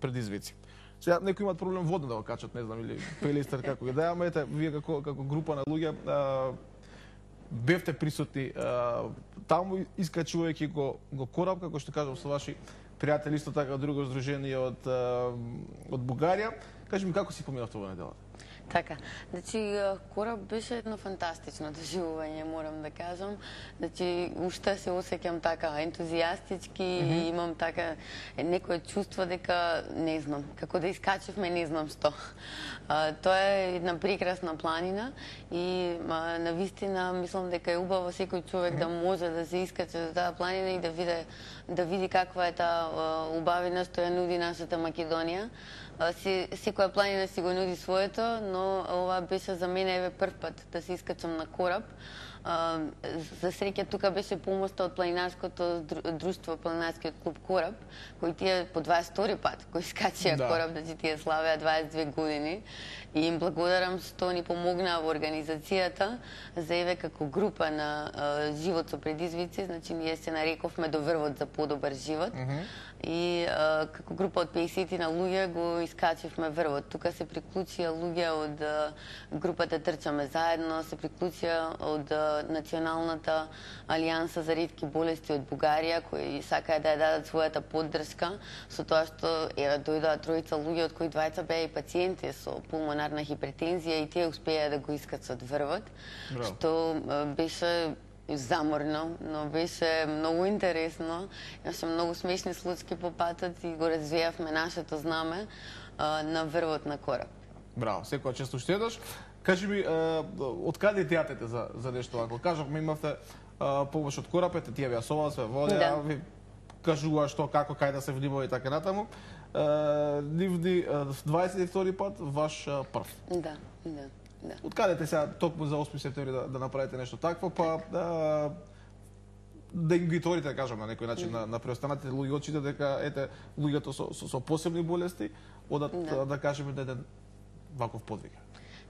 предизвици. Сега некои имаат проблем водно да го качат, не знам, или пелистер како ги да, ама ете, вие како група на луѓе бевте присутни таму, искачувајќи го кораб, како што кажам, со ваши пријатели, исто така друго здружение од Бугарија. Кажи ми, како си поминав тоа неделата? Така, значи кораб беше едно фантастично доживување, морам да кажам. Значи, уште се осеќам така ентузијастички и имам така некое чувство дека не знам, како да искачевме, не знам што. Тоа е една прекрасна планина и навистина мислам дека е убаво секој човек да може да се искаче за таа планина и да види каква е таа убавина што ја нуди нашата Македонија. Секоја планина си го нуди своето, но ова беше за мене еве прв пат да се искачам на кораб. За среќа тука беше помоста од планинарското друштво, планинарскиот клуб Кораб, кој тие по 22 пат кој искачија кораб, значи тие славеа 22 години. И им благодарам што ни помогнаа во организацијата за еве како група на живот со предизвици, значи ние се нарековме до врвот за подобар живот. И како група од 50 на луѓе го искачивме врвот. Тука се приклучија луѓе од групата Трчаме заедно, се приклучија од Националната алијанса за ретки болести од Бугарија, кои сакаа да ја дадат својата поддршка, со тоа што дојдоа тројца луѓе, од кои двајца беа и пациенти со пулмонарна хипертензија и тие успеа да го искачат врвот, што беше заморно, но беше многу интересно. Имаше многу смешни случаи по патот и го развијавме нашето знаме на врвот на кораб. Браво, секоја чест уште еднаш. Кажи ми, од каде идејата за нешто вако? Кажавме, имавте помош од кораб, ете тие веа со вас, ве водеа, ви кажува што, како, кај да се внимава и така натаму. Нивни 22 пат, ваш прв. Да. Од каде те сега токму за 8 септември да направите нешто такво, па да им ги отворите, да кажам, на некој начин на преостанатите луѓе очите дека ете луѓето со посебни болести одат да кажеме да еден ваков подвиг.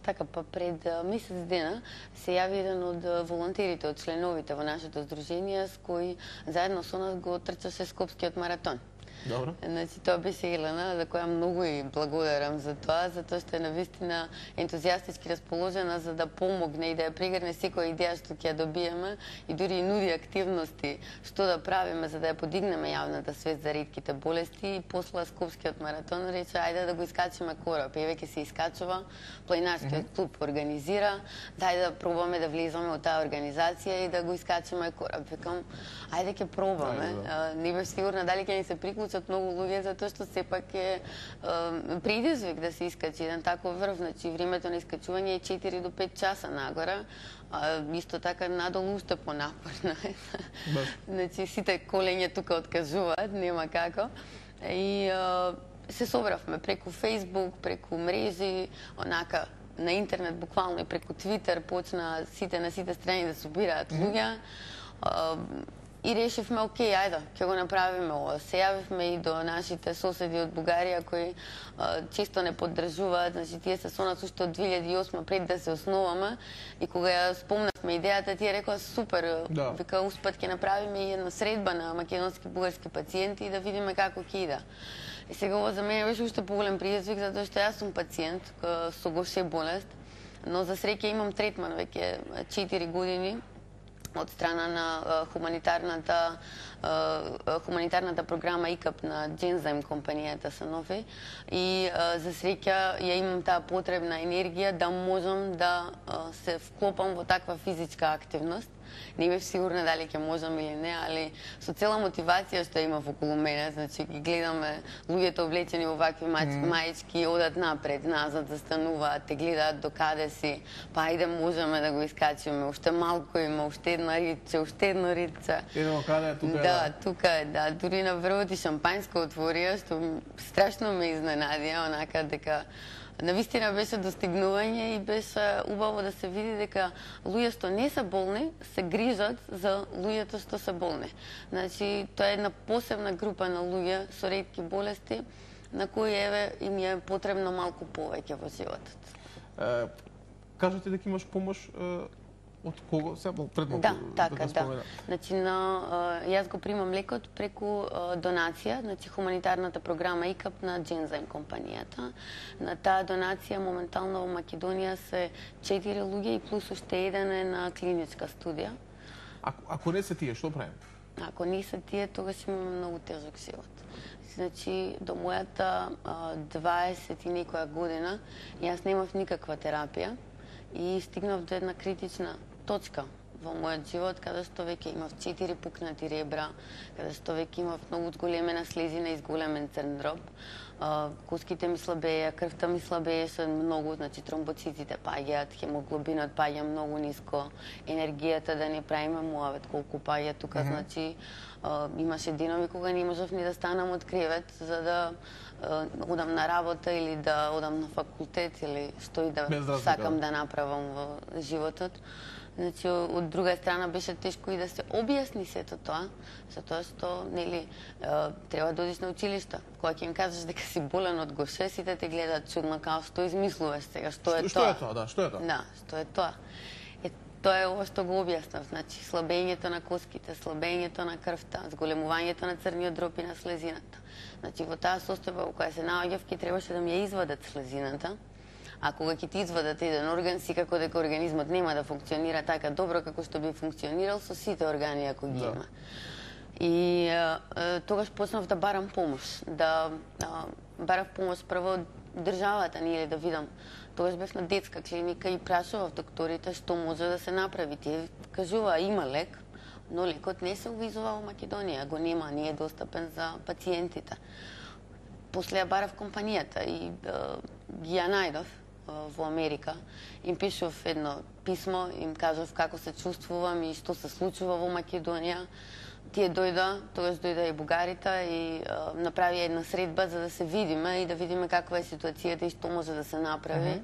Така, па пред месец дена се јави еден од волонтерите, од членовите во нашето здружение, с кој заедно со нас го трчаше Скопскиот маратон. Добро. Значи, тоа беше Елена, за која многу и благодарам за тоа, затоа што е навистина ентузијастички расположена за да помогне и да ја прегрне секоја идеја што ќе ја добиеме и дури и нуди активности што да правиме за да ја подигнеме јавната свест за ретките болести. И после Скопскиот маратон рече ајде да го искачиме кораб. Еве ќе се искачува, планинарскиот клуб организира, дај да пробаме да влеземе во таа организација и да го искачиме кораб. Викам, ајде ќе пробаме. Не бев сигурна дали ќе ни се приклучат многу луѓе, затоа што сепак е предизвик да се искачи еден таков врв. Значи, времето на искачување е 4 до 5 часа нагора, исто така надолу уште понапорно е. Значи, сите колења тука откажуваат, нема како. И се собравме преку Facebook, преку мрежи, онака на интернет, буквално и преку Twitter, почна на сите страни да собираат луѓе. И решивме, окей, ајде, ќе го направиме ова. Се јавивме и до нашите соседи од Бугарија, кои често не поддржуваат. Значи, тие се со нас уште од 2008 пред да се основаме. И кога ја спомнавме идејата, тие рекоа, супер, вика, успат ќе направиме и една средба на македонски и бугарски пациенти и да видиме како ќе иде. И сега ова за мене беше уште поголем предизвик, затоа што јас сум пациент со Гоше болест, но за среќа имам третман веќе 4 години од страна на хуманитарната програма ИКАП на Джензайм компанијата Санофи и за среќа ја имам таа потребна енергија да можам да се вклопам во таква физичка активност. Не бев сигурна дали ќе можам или не, али со цела мотивација што имав околу мене, значи ги гледаме луѓето облечени во вакви маички, одат напред, назад, застануваат, те гледаат до каде си, па ајде можеме да го искачиме, уште малку има, уште една ридче, уште едно ридче. Едно каде, тука е. Да, тука е, да. Дури на врвот и шампањско отворија, што страшно ме изненадија, онака дека навистина беше достигнување и беше убаво да се види дека луѓе што не се болни се грижат за луѓето што се болни. Значи, тоа е една посебна група на луѓе со ретки болести на кои еве им е потребно малку повеќе во животот. Кажете дека имаш помош Од кого? Сега пред малку Да, така, спомена. Значи, јас го примам лекот преку донација, значи хуманитарната програма ИКАП на Genzyme компанијата. На таа донација моментално во Македонија се 4 луѓе и плюс уште еден е на клиничка студија. Ако не се тие, што правим? Ако не се тие, тогаш имаме многу тежок живот. Значи, до мојата 20 и некоја година, јас немав никаква терапија и стигнав до една критична точка во мојот живот, каде што веќе имав 4 пукнати ребра, каде што веќе имав многу зголемена слезина и зголемен црн дроб. Коските ми слабеја, крвта ми слабееше многу, значи тромбоцитите паѓаат, хемоглобинот паѓа многу ниско, енергијата да не правиме муавет колку паѓа тука, значи имаше денови кога не можев ни да станам од кревет за да одам на работа или да одам на факултет или што и да сакам да направам во животот. Значи, од друга страна беше тешко и да се објасни сето тоа, затоа што, нели, треба да одиш на училиште. Кога ќе им кажеш дека си болен од гоше, сите те гледаат чудно, као што измислуваш сега, што е тоа? Што е тоа, да, што е тоа? Да, што е тоа? Тоа е ова што го објаснав, значи, слабењето на коските, слабењето на крвта, зголемувањето на црниот дроб и на слезината. Значи, во таа состојба во која се наоѓав, ќе требаше да ми ја извадат слезината, а кога ќе ти извадат еден орган, си како дека организмот нема да функционира така добро како што би функционирал со сите органи ако ги има. И тогаш почнав да барам помош, барав помош прво од државата, нели да видам. Тогаш бев на детска клиника и прашував докторите што може да се направи. Тие кажуваа има лек, но лекот не се увизува во Македонија, го нема, не е достапен за пациентите. После ја барав компанијата и ги ја најдов во Америка. Им пишав едно писмо, им кажав како се чувствувам и што се случува во Македонија. Тие дојда, тогаш дојда и бугарите и направи една средба за да се видиме и да видиме каква е ситуацијата и што може да се направи.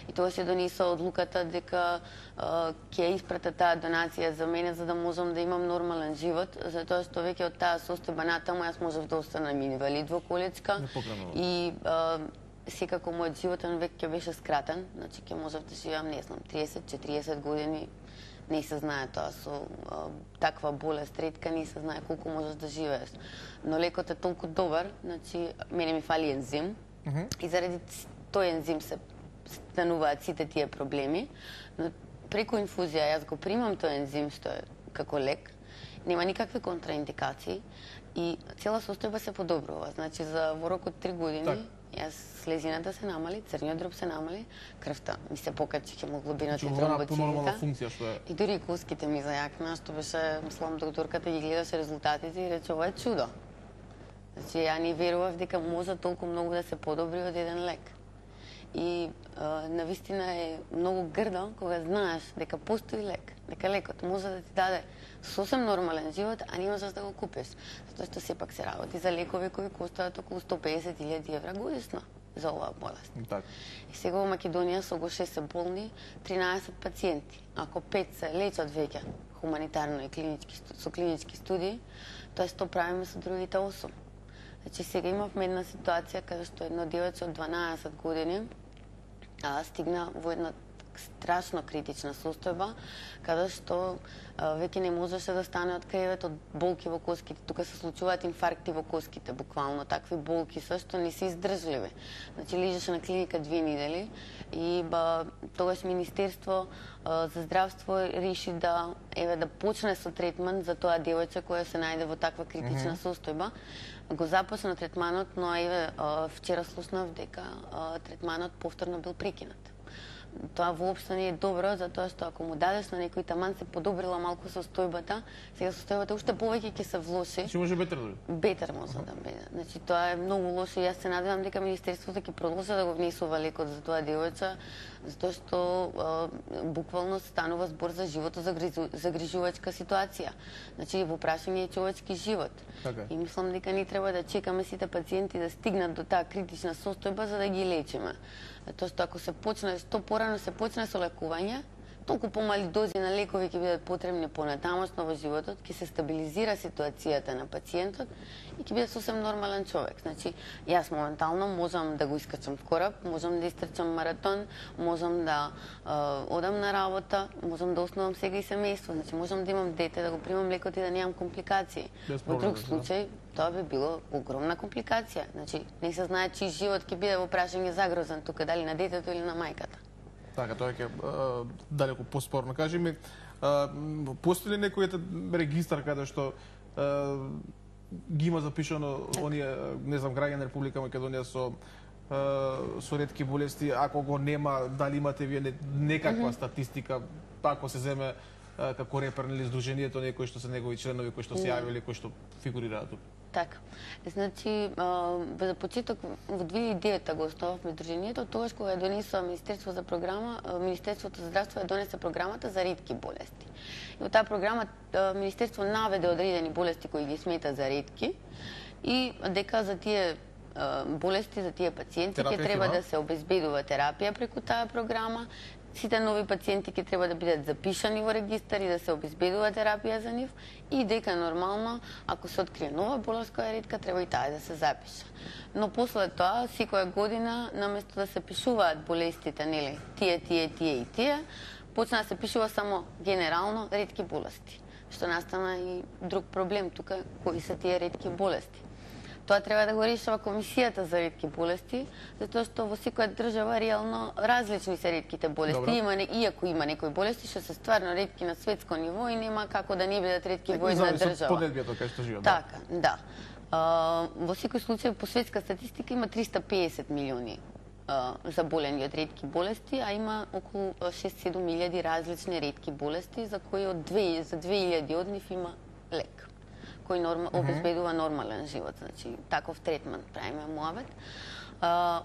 И тогаш се донесла одлуката дека ќе испрата таа донација за мене за да можам да имам нормален живот, затоа што веќе од таа состојба натаму јас можев да останам инвалид во колечка и секако мојот животен век ќе беше скратен, значи ќе можев да живеам, не знам, 30-40 години. Не се знае тоа, со таква болест ретка не се знае колку можеш да живееш. Но лекот е толку добар, значи мене ми фали ензим и заради тој ензим се стануваат сите тие проблеми, но преку инфузија јас го примам тој ензим што е како лек, нема никакви контраиндикации и цела состојба се подобрува. Значи за во рок од 3 години јас слезината се намали, црниот дроб се намали, крвта ми се покачи, хемоглобинот и тромбоцитите. И дури коските ми зајакна, што беше, мислам, докторката ги гледаше резултатите и рече, ова е чудо. Значи, ја не верував дека може толку многу да се подобри од еден лек. И навистина е многу грдо кога знаеш дека постои лек, дека лекот може да ти даде сосем нормален живот, а не можеш да го купиш. Затоа што сепак се работи за лекови кои коштаат околу 150.000 евра годишно за оваа болест. И сега во Македонија со гоше се болни 13 пациенти. Ако 5 се лечат веќе хуманитарно и со клинички студии, тоа што правиме со другите 8. Значи сега имавме една ситуација каде што едно девојче од 12 години стигна во една страшно критична состојба, каде што веќе не можеше да стане од кревет од болки во коските. Тука се случуваат инфаркти во коските, буквално такви болки се што не се издржливи. Значи лежеше на клиника 2 недели и тогаш Министерство за здравство реши да почне со третман за тоа девојче кое се најде во таква критична состојба. Го започна третманот, но вчера слушнав дека третманот повторно бил прекинат. Тоа воопшто не е добро, затоа што ако му дадеш на некој таман се подобрила малку состојбата, сега состојбата уште повеќе ќе се влоши. Ќе може бетер да биде? Бетер може да биде. Значи тоа е многу лошо и јас се надевам дека Министерството ќе продолжи да го внесува лекот за тоа девојче, затоа што буквално станува збор за животозагрижувачка ситуација. Значи во прашање е човечки живот. И мислам дека не треба да чекаме сите пациенти да стигнат до таа критична состојба за да ги лечиме. Тоа што ако се почне, што порано се почне со лекување, толку помали дози на лекови ќе бидат потребни понатамосно во животот, ќе се стабилизира ситуацијата на пациентот и ќе биде сосем нормален човек. Значи, јас моментално можам да го искачам кораб, можам да истрчам маратон, можам да одам на работа, можам да основам сега и семејство, значи можам да имам дете, да го примам лекот и да немам компликации. Во друг случај, тоа би било огромна компликација. Значи, не се знае чиј живот ќе биде во прашање загрозен тука, дали на детето или на мајката. Така, тоа ќе далеку поспорно. Кажи ми, постои ли некој регистар каде што ги има запишано оние, не знам, граѓани на Република Македонија со ретки болести, ако го нема, дали имате вие некаква статистика, ако се земе како репер или здруженијето некои што се негови членови кои што се јавиле, кои што фигурираат тука? Така. Значи, за почеток во 2009 го основавме здруженијето, тогаш кога ја донесува Министерството за здравство ја донесе програмата за ретки болести. И во таа програма Министерство наведе одредени болести кои ги смета за ретки и дека за тие болести, за тие пациенти ќе треба да се обезбедува терапија преку таа програма. Сите нови пациенти ќе треба да бидат запишани во регистар и да се обезбедува терапија за нив и дека нормално, ако се открие нова болест која е ретка, треба и таа да се запише. Но после тоа, секоја година, наместо да се пишуваат болестите, нели, тие и тие, почна да се пишува само генерално ретки болести. Што настана и друг проблем тука, кои се тие ретки болести. Тоа треба да го решава Комисијата за ретки болести, затоа што во секоја држава реално различни се ретките болести. Иако има некои болести што се стварно ретки на светско ниво и нема како да не бидат ретки во една држава. Поднебјето кај што живеат. Така, да. Во секој случај по светска статистика има 350 милиони заболени од ретки болести, а има околу 6-7 илјади различни ретки болести за кои за 2000 од нив има лек кој обезбедува нормален живот, значи таков третман правиме муавет.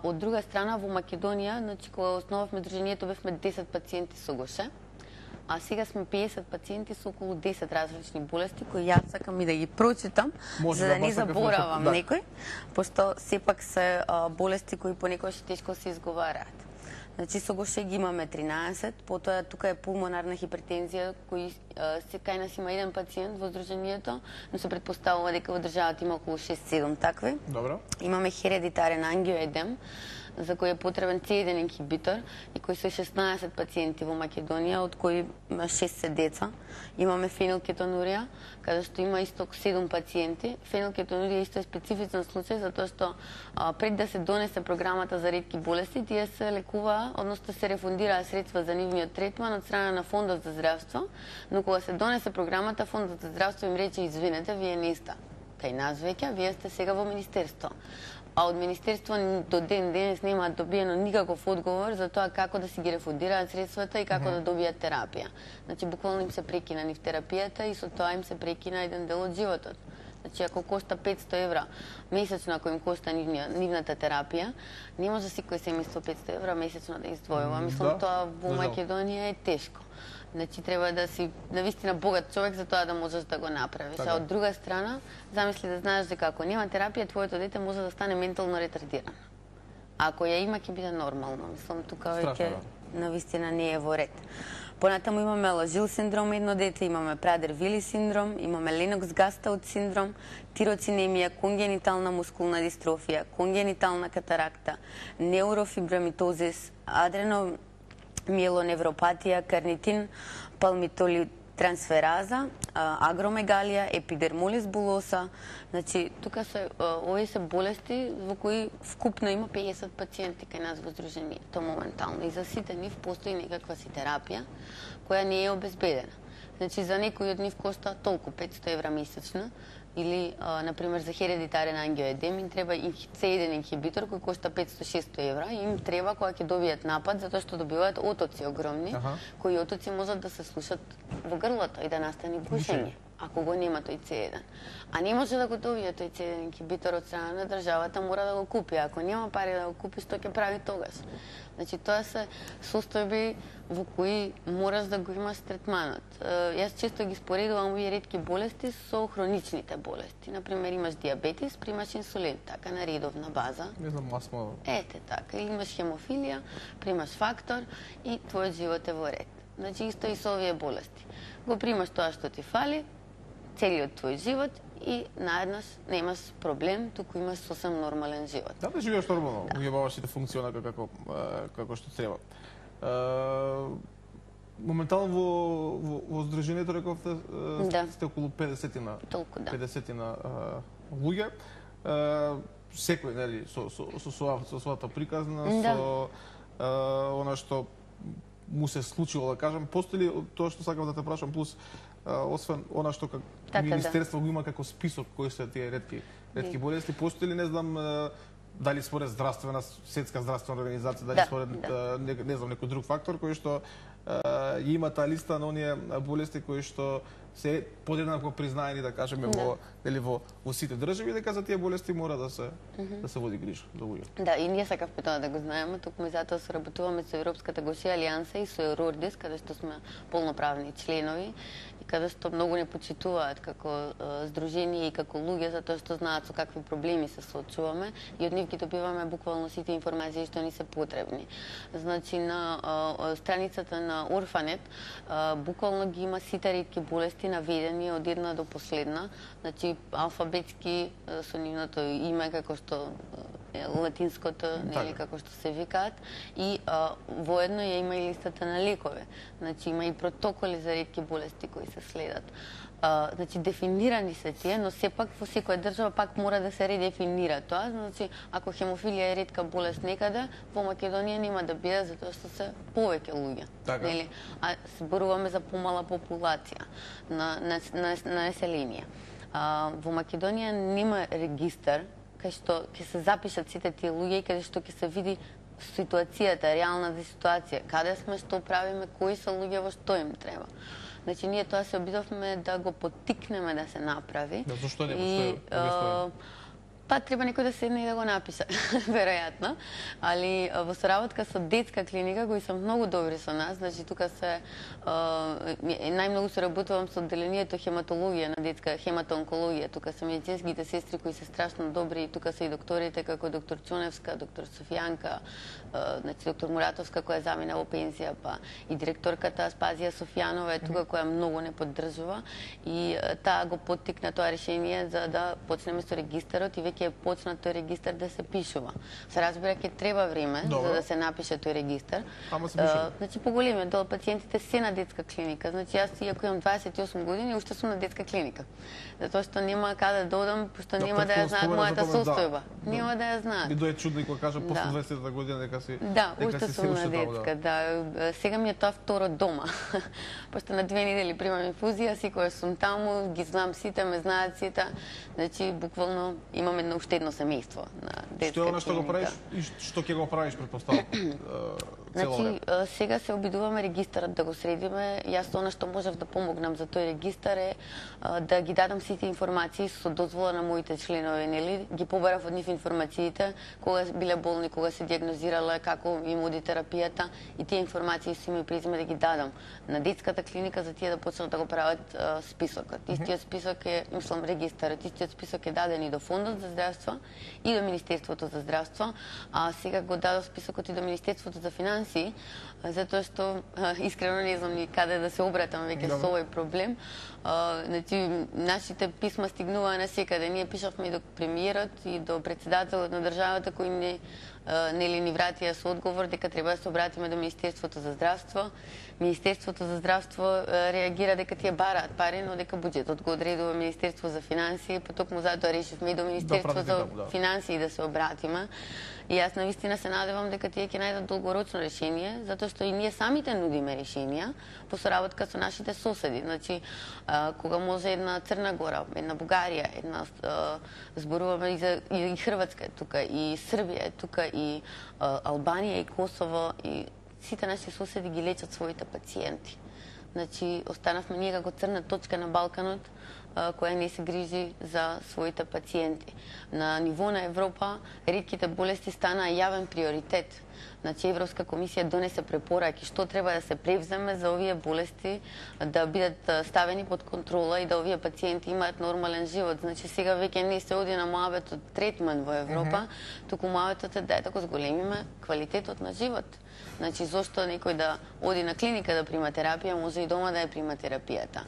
Од друга страна во Македонија, значи кога основавме здруженијето бевме 10 пациенти со ГОШЕ, а сега сме 50 пациенти со околу 10 различни болести кои јас сакам и да ги прочитам за да не заборавам некој, пошто сепак се болести кои понекогаш тешко се изговараат. Значи со ГОШЕ ги имаме 13, потоа тука е пулмонарна хипертензија кој кај нас има еден пациент во здруженијето, но се претпоставува дека во државата има околу 6-7 такви. Добро. Имаме хередитарен ангиоедем за кој е потребен C1 инхибитор и кои се 16 пациенти во Македонија, од кои 6 се деца. Имаме фенилкетонурија, каде што има исто 7 пациенти. Фенилкетонурија исто е специфичен случај, затоа што пред да се донесе програмата за ретки болести, тие се лекуваа, односно се рефундираа средства за нивниот третман од страна на Фондот за здравство, но кога се донесе програмата, Фондот за здравство им рече: извинете, вие не сте кај нас веќе, вие сте сега во Министерство. А од Министерство до ден денес нема добиено никаков одговор за тоа како да си ги рефундираат средствата и како да добијат терапија. Значи, буквално им се прекина нив терапијата и со тоа им се прекина еден дел од животот. Значи, ако кошта 500 евра месечно, ако им кошта нивната терапија, не може секој семејство 500 евра месечно да издвојува. Мислам, тоа во Македонија е тешко. Значи, треба да си навистина богат човек за тоа да можеш да го направиш. А од друга страна, замисли да знаеш дека ако нема терапија, твоето дете може да стане ментално ретардирано. А ако ја има, ќе биде нормално. Мислам, тука веќе навистина не е во ред. Понатаму имаме Лажил синдром едно дете, имаме Прадер-Вили синдром, имаме Ленокс-Гастаут синдром, тироцинемија, конгенитална мускулна дистрофија, конгенитална катаракта, неурофибрамитозис, адреnomиелоневропатија, карнитин, палмитолитрансфераза, агромегалија, епидермолис булоса. Значи, тука се овие се болести во кои вкупно има 50 пациенти кај нас во здруженијето моментално и за сите нив постои некаква си терапија која не е обезбедена. Значи, за некој од нив кошта толку 500 евра месечно или, например, за хередитарен ангиоедем им треба C1 инхибитор кој кошта 500-600 евра и им треба кога ќе добијат напад, затоа што добиваат отоци огромни, кои отоци можат да се слушат во грлото и да настане бушење, ако го нема тој C1. А не може да го добие тој C1 инхибитор од страна на државата, мора да го купи. Ако нема пари да го купи, што ќе прави тогаш? Значи, тоа се состојби во кои мораш да го имаш третманот. Јас често ги споредувам овие ретки болести со хроничните болести. Например, имаш диабетис, примаш инсулин, така на редовна база. Не знам, масло. Ете така. Или имаш хемофилија, примаш фактор и твојот живот е во ред. Значи исто и со овие болести. Го примаш тоа што ти фали, целиот твој живот и наеднаш немаш проблем, туку имаш сосем нормален живот. Да живееш нормално, ги баваш сите функции онака како што треба. Моментално во здружението рековте сте околу 50-на. Толку, да. 50-на луѓе. Секој, нели, со својата приказна, со она што му се случило, да кажам, постои ли тоа што сакам да те прашам, плюс освен она што Министерство го има како список кои се тие ретки болести, постои ли, не знам, дали според светска здравствена организација, дали според не знам некој друг фактор кој што има таа листа на оние болести кои што се подеднакво признаени, да кажеме, во сите држави, дека за тие болести мора да се води грижа за луѓе. Да, и ние сакавме тоа да го знаеме, токму и затоа соработуваме со Европската ГОШИ алијанса и со Eurordis, каде што сме полноправни членови и каде што многу не почитуваат како здружение и како луѓе, затоа што знаат со какви проблеми се соочуваме и од нив ги добиваме буквално сите информации што ни се потребни. Значи на страницата на Орфанет буквално ги има сите ретки болести наведени од една до последна, значи алфабетски со нивното име како што латинското, нели, како што се викаат, и воедно ја има и листата на лекове. Значи има и протоколи за ретки болести кои се следат. Значи дефинирани се тие, но сепак во секоја држава пак мора да се редефинира тоа. Значи ако хемофилија е ретка болест некаде, во Македонија нема да биде затоа што се повеќе луѓе. Нели? А зборуваме за помала популација на население. Во Македонија нема регистар кај што ќе се запишат сите тие луѓе и каде што ќе се види ситуацијата, реалната ситуација, каде сме, што правиме, кои се луѓе, во што им треба. Значи, ние тоа се обидовме да го поттикнеме да се направи. Да, зашто не постои? Па треба некој да седне и да го напише, веројатно. Али во соработка со детска клиника, кои се многу добри со нас, значи тука се најмногу соработувам со одделението хематологија на детска хематоонкологија. Тука се медицинските сестри кои се страшно добри, и тука се и докторите како доктор Чуневска, доктор Софијанка, значи доктор Муратовска која замина во пензија, па и директорката Спазија Софијанова е тука која многу не поддржува и таа го поттикна тоа решение за да почнеме со регистарот и веќе е почнат тој регистар да се пишува. Се разбира ќе треба време за да се напише тој регистар. Значи поголемиот дел пациентите се на детска клиника. Значи јас иако имам 28 години, уште сум на детска клиника. Затоа што нема каде да одам, пошто нема да ја знаат мојата состојба. Нема да ја знаат. Би дое чудно и кога кажа после 20 година дека си уште сум на детска, да. Сега ми е тоа второ дома. Пошто на 2 недели примам инфузија, секогаш сум таму, ги знам сите, ме знаат сите. Значи буквално имаме уште едно семејство на детска клиника. Што е она што го правиш и што ќе го правиш, претпоставувам? Значи, сега се обидуваме регистарот да го средиме. Јас она што можев да помогнам за тој регистар е да ги дадам сите информации со дозвола на моите членови, нели? Ги побарав од нив информациите, кога биле болни, кога се диагнозирале, како им оди терапијата и тие информации со име и презиме да ги дадам на детската клиника за тие да почнат да го прават списокот. Истиот список е, мислам, регистарот, истиот список е даден и до Фондот за здравство и до Министерството за здравство, а сега го дадов списокот и до Министерството за финансии, затоа што искрено не знам ни каде да се обратам веќе со овој проблем. Значи, нашите писма стигнуваа на секаде. Ние пишавме и до премиерот и до председателот на државата кои ни вратија со одговор дека треба да се обратиме до Министерството за здравство. Министерството за здравство реагира дека тие бараат пари, но дека буџетот го одредува Министерство за финансии, па токму затоа решивме и до Министерство за финансии да се обратиме. И јас навистина се надевам дека тие ќе најдат долгорочно решение, затоа што и ние самите нудиме решенија по соработка со нашите соседи. Значи, кога може една Црна Гора, една Бугарија, една зборуваме и Хрватска е тука, и Србија е тука, и Албанија, и Косово, и сите наши соседи ги лечат своите пациенти. Значи, останавме ние како црна точка на Балканот, која не се грижи за своите пациенти. На ниво на Европа ретките болести станаа јавен приоритет. Значи, Европска комисија донесе препораки што треба да се превземе за овие болести да бидат ставени под контрола и да овие пациенти имаат нормален живот. Значи, сега веќе не се оди на муабетот третман во Европа, туку муабетот е да го зголемиме квалитетот на живот. Значи, зошто некој да оди на клиника да прима терапија, може и дома да ја прима терапијата.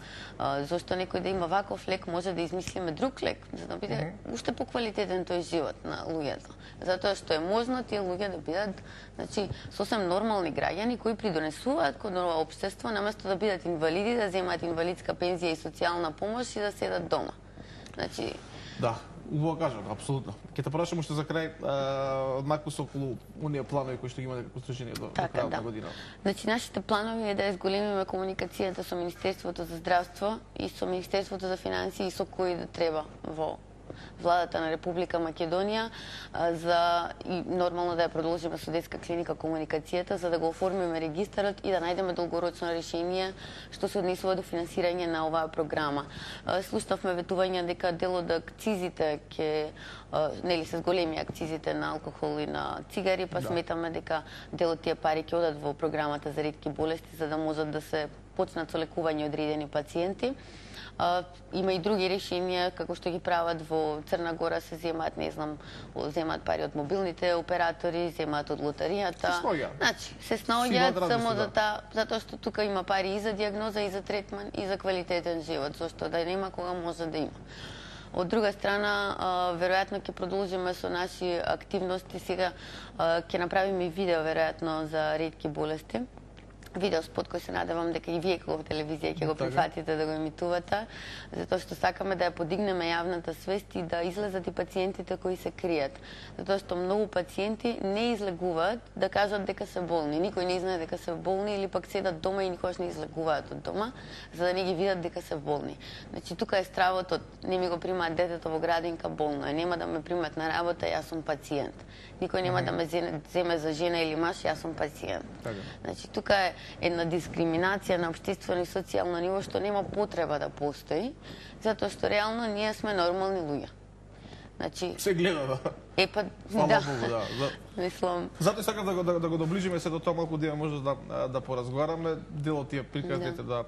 Зошто некој да има ваков лек, може да измислиме друг лек, за да биде уште поквалитетен тој живот на луѓето. Затоа што е можно тие луѓе да бидат, значи, сосем нормални граѓани кои придонесуваат кон ова општество, наместо да бидат инвалиди, да земаат инвалидска пензија и социјална помош и да седат дома. Значи, да, убаво кажано, апсолутно. Ќе те прашам уште за крај, накус околу оние планови кои што ги имате како сдружение до крајот на година. Значи, нашите планови е да изголемиме комуникацијата со Министерството за здравство и со Министерството за финансии и со кои да треба во владата на Република Македонија, и нормално да ја продолжиме со детска клиника комуникацијата, за да го оформиме регистарот и да најдеме долгорочно решение што се однесува до финансирање на оваа програма. Слушнавме ветувања дека дел од акцизите нели се зголеми акцизите на алкохол и на цигари, па сметаме дека дел од тие пари ќе одат во програмата за ретки болести, за да можат да се почнат со лекување одредени пациенти. Има и други решенија, како што ги прават во Црна Гора, се земаат, не знам, земаат пари од мобилните оператори, земаат од лотаријата. Значи, се снаоѓаат само затоа што тука има пари и за диагноза, и за третман, и за квалитетен живот, зашто да нема кога може да има. Од друга страна, веројатно ќе продолжиме со наши активности. Сега ќе направиме и видео, веројатно, за ретки болести. Видеоспот кој се надевам дека и вие како телевизија ќе го прифатите да го емитувате, затоа што сакаме да ја подигнеме јавната свест и да излезат и пациентите кои се кријат. Затоа што многу пациенти не излегуваат да кажат дека се болни. Никој не знае дека се болни или пак седат дома и никогаш не излегуваат од дома, за да не ги видат дека се болни. Значи, тука е стравот од не ми го примаат детето во градинка, болно е. Нема да ме примат на работа, јас сум пациент. Никој нема да ме земе за жена или маж, јас сум пациент. Значи, тука е една дискриминација на општествено и социјално ниво што нема потреба да постои, затоа што реално ние сме нормални луѓе. Значи, се гледа, да. Да. Богу, да. Мислам. Затоа сакам да го доближиме се до тоа, малку да имаме можност да поразговараме, дел од тие приказни да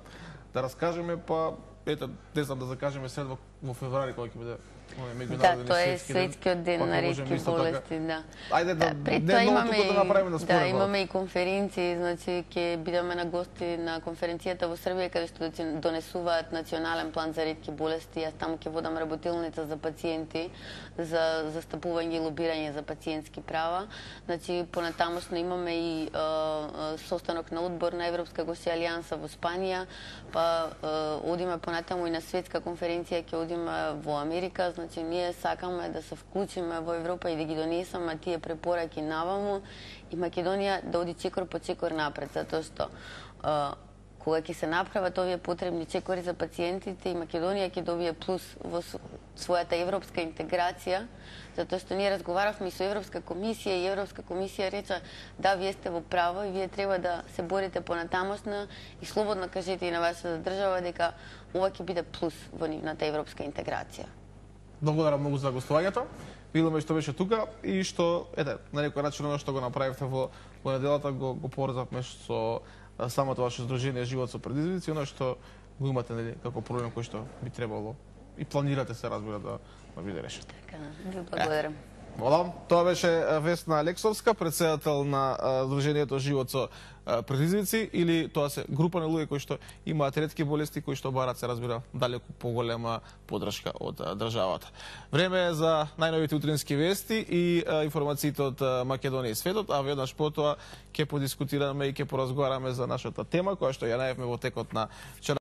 раскажеме, па ете, не знам, да закажеме средба во февруари кога ќе биде Да, тоа е светскиот ден на ретки болести, да. Ајде да направиме на според. Да, имаме и конференции, значи ќе бидеме на гости на конференцијата во Србија каде што донесуваат национален план за ретки болести. Јас таму ќе водам работилница за пациенти, за застапување и лобирање за пациентски права. Значи, понатамосно имаме и состанок на одбор на Европска гошја алијанса во Спанија, па одиме понатаму и на светска конференција, ќе одиме во Америка. Значи, ние сакаме да се вклучиме во Европа и да ги донесеме тие препораки наваму и Македонија да оди чекор по чекор напред, затоа што кога ќе се направат овие потребни чекори за пациентите и Македонија ќе добие плюс во својата европска интеграција, затоа што ние разговаравме и со Европска комисија и Европска комисија рече да, вие сте во право и вие треба да се борите понатамосно и слободно кажете и на вашата држава дека ова ќе биде плюс во нивната европска интеграција. Благодарам многу за гостувањето. Видиме што беше тука и што, ете, на некој начин оно што го направивте во неделата го поврзавме со самото ваше здружение Живот со предизвици, оно што го имате, нели, како проблем кој што би требало и планирате се, разбира, да биде решен. Така, ви благодарам. Благодарам. Тоа беше Весна Алексовска, претседател на Здруженијето Живот со предизвици, или тоа се група на луѓе кои што имаат ретки болести, кои што барат, се разбира, далеку поголема поддршка од државата. Време е за најновите утрински вести и информациите од Македонија и светот, а веднаш потоа ќе подискутираме и ќе поразговараме за нашата тема, која што ја најавме во текот на